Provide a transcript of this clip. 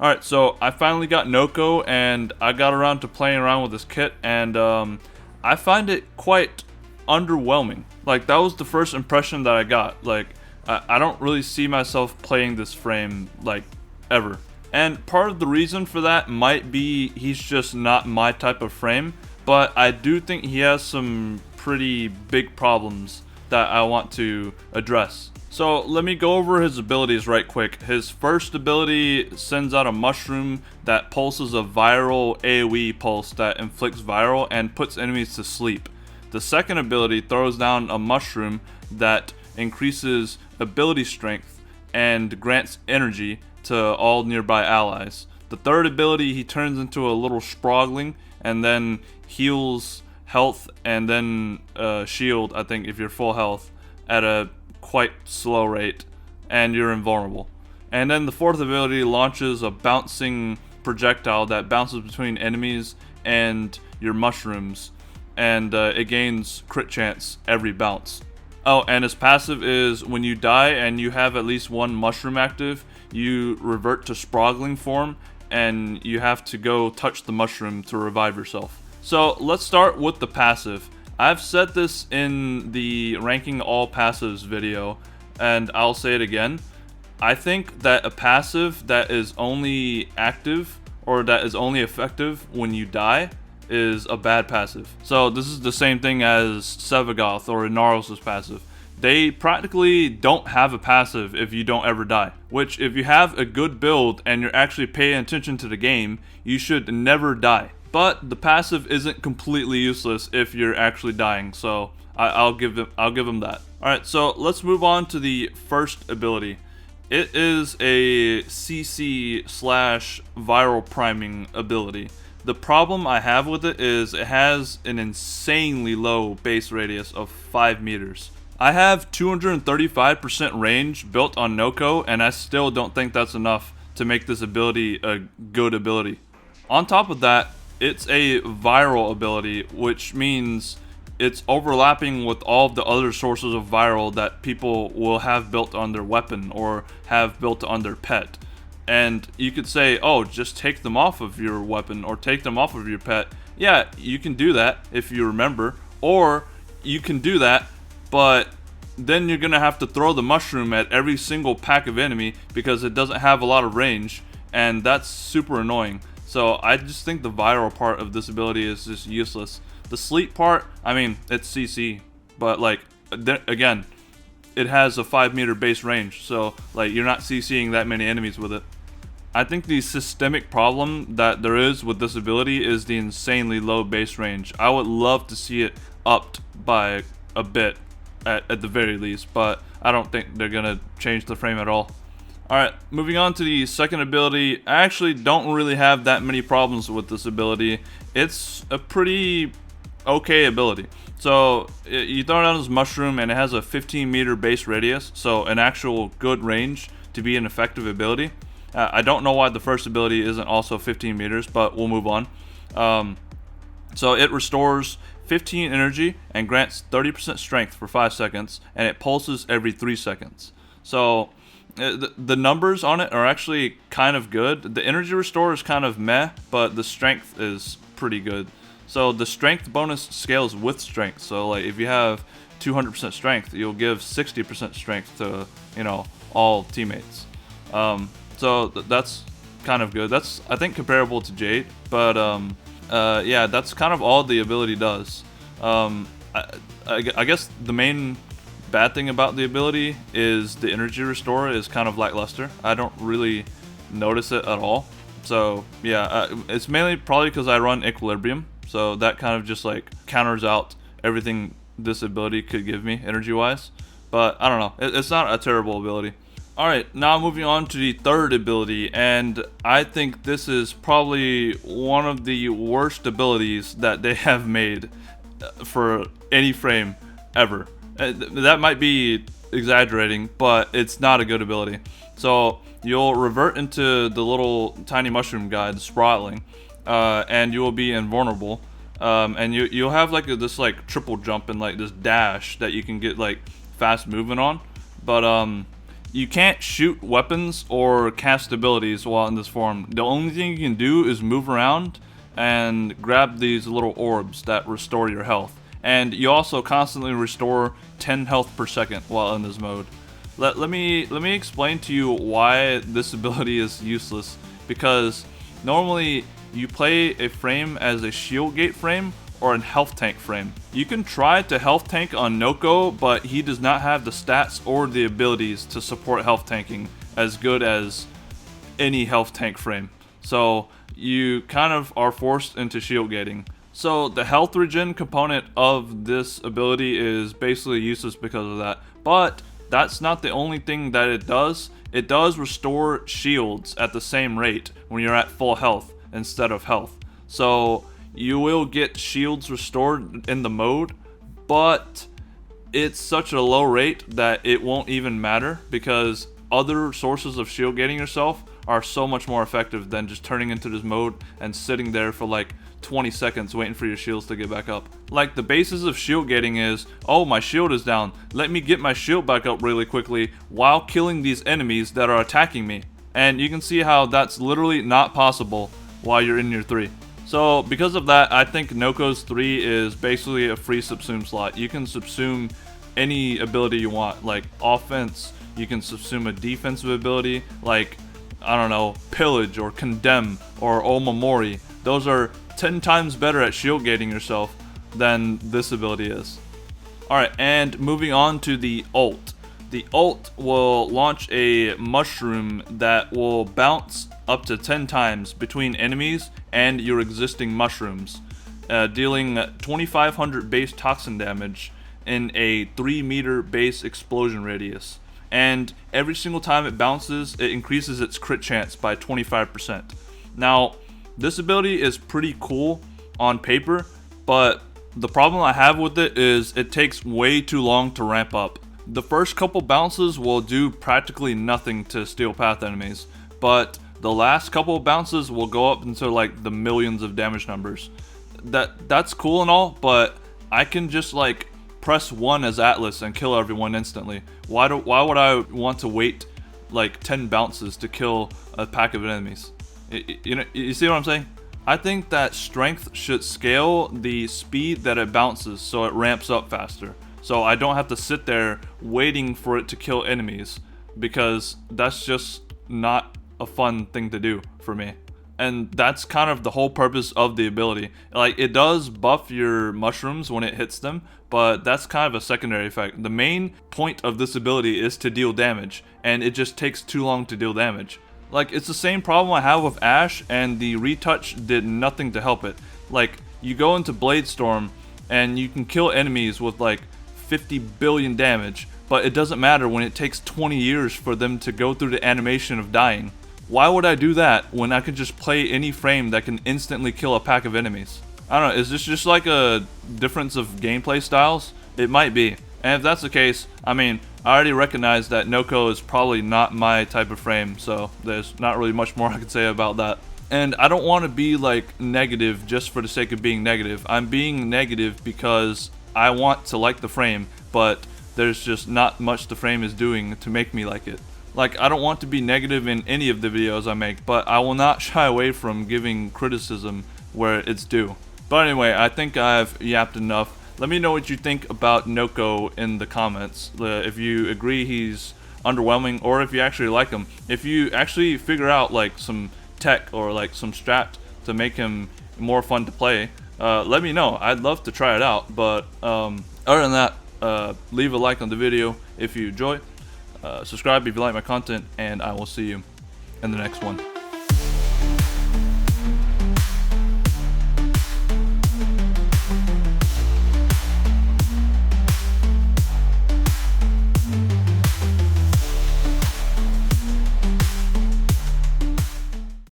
Alright, so I finally got Nokko, and I got around to playing around with this kit, and I find it quite underwhelming. Like, that was the first impression that I got. Like, I don't really see myself playing this frame, like, ever. And part of the reason for that might be he's just not my type of frame, but I do think he has some pretty big problems that I want to address. So let me go over his abilities right quick. His first ability sends out a mushroom that pulses a viral AoE pulse that inflicts viral and puts enemies to sleep. The second ability throws down a mushroom that increases ability strength and grants energy to all nearby allies. The third ability, he turns into a little sprogling and then heals health and then shield, I think, if you're full health, at a quite slow rate, and you're invulnerable. And then the fourth ability launches a bouncing projectile that bounces between enemies and your mushrooms, and it gains crit chance every bounce. Oh, and his passive is when you die and you have at least one mushroom active, you revert to sprogling form, and you have to go touch the mushroom to revive yourself. So let's start with the passive. I've said this in the ranking all passives video, and I'll say it again. I think that a passive that is only active or that is only effective when you die is a bad passive. So this is the same thing as Sevagoth or Inaros' passive. They practically don't have a passive if you don't ever die, which if you have a good build and you're actually paying attention to the game, you should never die. But the passive isn't completely useless if you're actually dying, so I'll give him that. Alright, so let's move on to the first ability. It is a CC slash viral priming ability. The problem I have with it is it has an insanely low base radius of 5 meters. I have 235% range built on Nokko, and I still don't think that's enough to make this ability a good ability. On top of that, it's a viral ability, which means it's overlapping with all of the other sources of viral that people will have built on their weapon or have built on their pet. And you could say, oh, just take them off of your weapon or take them off of your pet. Yeah, you can do that if you remember. Or you can do that, but then you're going to have to throw the mushroom at every single pack of enemy because it doesn't have a lot of range, and that's super annoying. So I just think the viral part of this ability is just useless. The sleep part, I mean, it's CC, but like, again, it has a 5 meter base range, so like you're not CCing that many enemies with it. I think the systemic problem that there is with this ability is the insanely low base range. I would love to see it upped by a bit at the very least, but I don't think they're gonna change the frame at all. Alright, moving on to the second ability. I actually don't really have that many problems with this ability. It's a pretty okay ability. So you throw down this mushroom and it has a 15 meter base radius, so an actual good range to be an effective ability. I don't know why the first ability isn't also 15 meters, but we'll move on. So it restores 15 energy and grants 30% strength for 5 seconds, and it pulses every 3 seconds. So the numbers on it are actually kind of good. The energy restore is kind of meh, but the strength is pretty good. So the strength bonus scales with strength. So like if you have 200% strength, you'll give 60% strength to, you know, all teammates. So that's kind of good. That's, I think, comparable to Jade, but yeah, that's kind of all the ability does. I guess the main bad thing about the ability is the energy restore is kind of lackluster. I don't really notice it at all. So yeah, it's mainly probably because I run Equilibrium, so that kind of just like counters out everything this ability could give me energy wise. But I don't know, it's not a terrible ability. Alright, now moving on to the third ability, and I think this is probably one of the worst abilities that they have made for any frame ever. That might be exaggerating, but it's not a good ability. So you'll revert into the little tiny mushroom guy, the Spratling, and you will be invulnerable. And you'll have like this like triple jump and like this dash that you can get like fast movement on. But you can't shoot weapons or cast abilities while in this form. The only thing you can do is move around and grab these little orbs that restore your health. And you also constantly restore 10 health per second while in this mode. Let me explain to you why this ability is useless. Because normally you play a frame as a shield gate frame or a health tank frame. You can try to health tank on Nokko, but he does not have the stats or the abilities to support health tanking as good as any health tank frame. So you kind of are forced into shield gating. So the health regen component of this ability is basically useless because of that. But that's not the only thing that it does. It does restore shields at the same rate when you're at full health instead of health. So you will get shields restored in the mode, but it's such a low rate that it won't even matter because other sources of shield getting yourself are so much more effective than just turning into this mode and sitting there for like 20 seconds waiting for your shields to get back up. Like the basis of shield getting is, oh, my shield is down, let me get my shield back up really quickly while killing these enemies that are attacking me. And you can see how that's literally not possible while you're in your 3. So because of that, I think Nokko's 3 is basically a free subsume slot. You can subsume any ability you want, like offense. You can subsume a defensive ability like, I don't know, Pillage or Condemn or Omamori. Those are 10 times better at shield gating yourself than this ability is. Alright, and moving on to the ult. The ult will launch a mushroom that will bounce up to 10 times between enemies and your existing mushrooms, dealing 2500 base toxin damage in a 3-meter base explosion radius. And every single time it bounces, it increases its crit chance by 25%. Now, this ability is pretty cool on paper, but the problem I have with it is it takes way too long to ramp up. The first couple bounces will do practically nothing to steel path enemies, but the last couple of bounces will go up into like the millions of damage numbers. That's cool and all, but I can just like press 1 as Atlas and kill everyone instantly. Why would I want to wait like 10 bounces to kill a pack of enemies? You see what I'm saying? I think that strength should scale the speed that it bounces so it ramps up faster. So I don't have to sit there waiting for it to kill enemies, because that's just not a fun thing to do for me. And that's kind of the whole purpose of the ability. Like, it does buff your mushrooms when it hits them, but that's kind of a secondary effect. The main point of this ability is to deal damage, and it just takes too long to deal damage. Like, it's the same problem I have with Ashe, and the retouch did nothing to help it. Like, you go into Bladestorm, and you can kill enemies with like 50 billion damage, but it doesn't matter when it takes 20 years for them to go through the animation of dying. Why would I do that when I could just play any frame that can instantly kill a pack of enemies? I don't know, is this just like a difference of gameplay styles? It might be. And if that's the case, I mean, I already recognize that Nokko is probably not my type of frame, so there's not really much more I can say about that. And I don't want to be like negative just for the sake of being negative. I'm being negative because I want to like the frame, but there's just not much the frame is doing to make me like it. Like, I don't want to be negative in any of the videos I make, but I will not shy away from giving criticism where it's due. But anyway, I think I've yapped enough. Let me know what you think about Nokko in the comments. If you agree he's underwhelming, or if you actually like him. If you actually figure out like some tech or like some strat to make him more fun to play, let me know. I'd love to try it out. But other than that, leave a like on the video if you enjoy. Subscribe if you like my content, and I will see you in the next one.